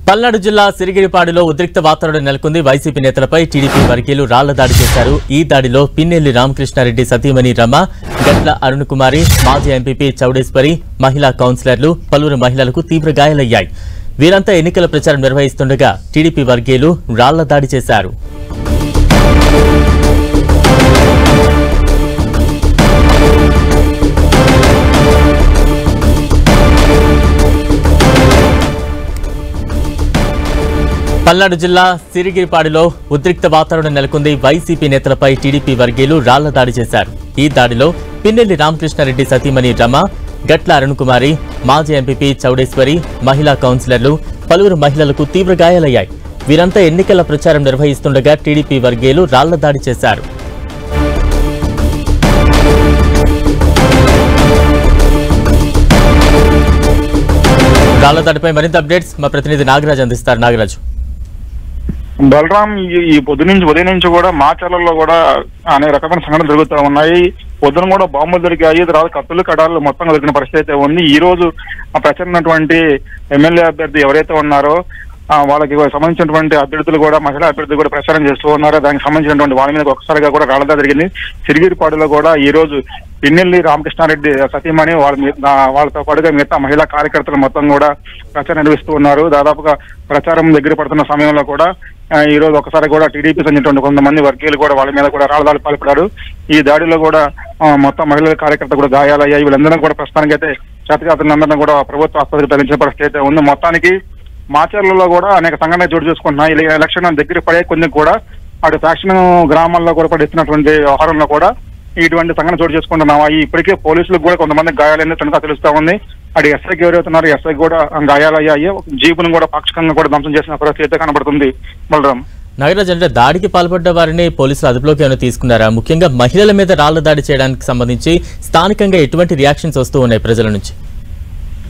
పల్నాడు జిల్లా సిరిగిరిపాడులో ఉద్రిక్త వాతావరణం నెలకొంది. వైసీపీ నేతలపై టీడీపీ వర్గీయులు రాళ్ల దాడి చేశారు. ఈ దాడిలో పిన్నెల్లి రామకృష్ణారెడ్డి సతీమణి రమ, గట్ల అరుణ్ కుమారి, మాజీ ఎంపీపీ చౌడేశ్వరి, మహిళా కౌన్సిలర్లు, పలువురు మహిళలకు తీవ్ర గాయాలయ్యాయి. వీరంతా ఎన్నికల ప్రచారం నిర్వహిస్తుండగా టీడీపీ వర్గీయులు రాళ్ల దాడి చేశారు. పల్నాడు జిల్లా సిరిగిరిపాడులో ఉద్రిక్త వాతావరణం నెలకొంది. వైసీపీ నేతలపై టీడీపీ వర్గీయులు రాళ్ల దాడి చేశారు. ఈ దాడిలో పిన్నెల్లి రామకృష్ణారెడ్డి సతీమణి రమ, గట్ల అరుణ్ కుమారి, మాజీ ఎంపీపీ చౌడేశ్వరి, మహిళా కౌన్సిలర్లు, పలువురు మహిళలకు తీవ్ర గాయాలయ్యాయి. వీరంతా ఎన్నికల ప్రచారం నిర్వహిస్తుండగా టీడీపీ వర్గీయులు రాళ్ల దాడి చేశారు. రాళ్ల దాడిపై మరింత అప్డేట్స్ మా ప్రతినిధి నాగరాజ్ అందిస్తారు. నాగరాజు. బలరాం, ఈ ఉదయం నుంచి కూడా మాచర్లలో కూడా అనేక రకమైన సంఘటనలు జరుగుతూ ఉన్నాయి. పొద్దున కూడా బాంబులు దొరికాయి, తర్వాత కత్తులు కడాలు మొత్తంగా దొరికిన పరిస్థితి అయితే ఉంది. ఈ రోజు ప్రచారమైనటువంటి ఎమ్మెల్యే అభ్యర్థి ఎవరైతే ఉన్నారో వాళ్ళకి సంబంధించినటువంటి అభ్యర్థులు కూడా, మహిళా అభ్యర్థులు కూడా ప్రచారం చేస్తూ ఉన్నారు. దానికి సంబంధించినటువంటి వాళ్ళ మీద ఒకసారిగా కూడా రాళ్లదా జరిగింది. సిరిగిరిపాడులో కూడా ఈ రోజు పిన్నెల్లి రామకృష్ణారెడ్డి సతీమణి వాళ్ళతో పాటుగా మిగతా మహిళా కార్యకర్తలు మొత్తం కూడా ప్రచారం నిర్వహిస్తూ ఉన్నారు. దాదాపుగా ప్రచారం దగ్గర పడుతున్న సమయంలో కూడా ఈ రోజు ఒకసారి కూడా టీడీపీ చెందినటువంటి కొంతమంది వర్గీయులు కూడా వాళ్ళ మీద కూడా రాళ్ల దాడి పాల్పడ్డారు. ఈ దాడిలో కూడా మొత్తం మహిళల కార్యకర్తలు కూడా గాయాలయ్యాయి. వీళ్ళందరూ కూడా ప్రస్తుతానికి అయితే క్షతగాత్రులందరినీ కూడా ప్రభుత్వ ఆసుపత్రికి తరలించిన పరిస్థితి అయితే ఉంది. మొత్తానికి మాచర్లలో కూడా అనేక సంఘటనలు చోటు చేసుకుంటున్నాయి. ఎలక్షన్ దగ్గర పడే కొన్ని కూడా అటు ఫ్యాక్షన్ గ్రామాల్లో కూడా పడిస్తున్నటువంటి వ్యవహారంలో కూడా ఇటువంటి సంఘటన చోటు చేసుకుంటున్నావా. ఇప్పటికే పోలీసులకు కూడా కొంతమంది గాయాలైన తెలుస్తా ఉంది. అటు ఎస్ఐకి ఎవరైతున్నారు, ఎస్ఐకి కూడా గాయాలయ్యాయి. జీపును కూడా పాక్షికంగా కూడా ధ్వంసం చేసిన పరిస్థితి అయితే కనబడుతుంది. బలరాం. నాగరాజ్, అంటే దాడికి పాల్పడ్డ వారిని పోలీసులు అదుపులోకి ఏమైనా తీసుకున్నారా? ముఖ్యంగా మహిళల మీద రాళ్ల దాడి చేయడానికి సంబంధించి స్థానికంగా ఎటువంటి రియాక్షన్స్ వస్తూ ఉన్నాయి ప్రజల నుంచి?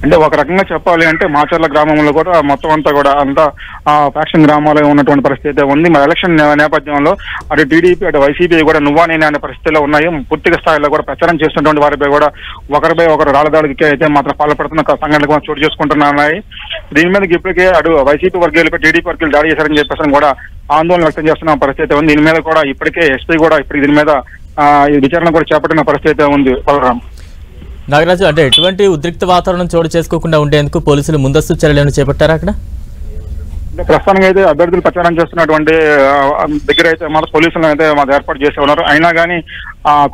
అంటే ఒక రకంగా చెప్పాలి అంటే మాచర్ల గ్రామంలో కూడా మొత్తం అంతా కూడా అంతా ఫ్యాక్షన్ గ్రామాల్లో ఉన్నటువంటి పరిస్థితి ఉంది. మరి ఎలక్షన్ నేపథ్యంలో అటు టీడీపీ అటు వైసీపీ కూడా నువ్వా నేనే అనే పరిస్థితిలో ఉన్నాయి. పూర్తిగా స్థాయిలో కూడా ప్రచారం చేస్తున్నటువంటి వారిపై కూడా ఒకరిపై ఒకరు రాళ్ల దాడికి అయితే మాత్రం పాల్పడుతున్న సంఘటనలు కూడా చోటు చేసుకుంటున్నాయి. దీని మీద ఇప్పటికే అటు వైసీపీ వర్గీయులపై టీడీపీ వర్గీయులు దాడి చేశారని చెప్పేసి కూడా ఆందోళన వ్యక్తం చేస్తున్న పరిస్థితి ఉంది. దీని మీద కూడా ఇప్పటికే ఎస్పీ కూడా దీని మీద విచారణ కూడా చేపట్టిన పరిస్థితి ఉంది. బలరాం. నాగరాజు, అంటే ఎటువంటి ఉద్రిక్త వాతావరణం చోటు చేసుకోకుండా ఉండేందుకు పోలీసులు ముందస్తు చర్యలను చేపట్టారా అక్కడ? ప్రస్తుతానికి అయితే అభ్యర్థులు ప్రచారం చేస్తున్నటువంటి దగ్గర అయితే మన పోలీసులను అయితే మాకు ఏర్పాటు చేసి ఉన్నారు. అయినా కానీ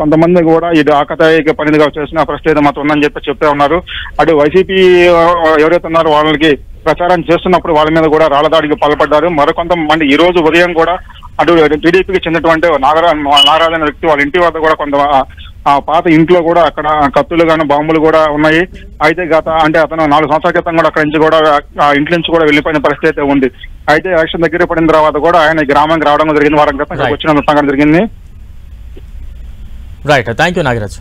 కొంతమంది కూడా ఇది ఆకతాయిక పనిగా చేసిన పరిస్థితి మాత్రం ఉందని చెప్తే ఉన్నారు. అటు వైసీపీ ఎవరైతే ఉన్నారో వాళ్ళకి ప్రచారం చేస్తున్నప్పుడు వాళ్ళ మీద కూడా రాళ్ల దాడికి పాల్పడ్డారు. మరికొంతమంది ఈ రోజు ఉదయం కూడా అటు టీడీపీకి చెందినటువంటి నాగరాజు అనే వ్యక్తి వాళ్ళ ఇంటి వద్ద కూడా కొంత పాత ఇంట్లో కూడా అక్కడ కత్తులు గాను బాంబులు కూడా ఉన్నాయి. అయితే అతను 4 సంవత్సరాల క్రితం కూడా అక్కడి నుంచి కూడా ఇంటి నుంచి కూడా వెళ్లిపోయిన పరిస్థితి అయితే ఉంది. అయితే ఎలక్షన్ దగ్గర పడిన తర్వాత కూడా ఆయన గ్రామానికి రావడం జరిగింది. వారం క్రితం వచ్చిన సంఘటన జరిగింది. Right, thank you Nagaraju.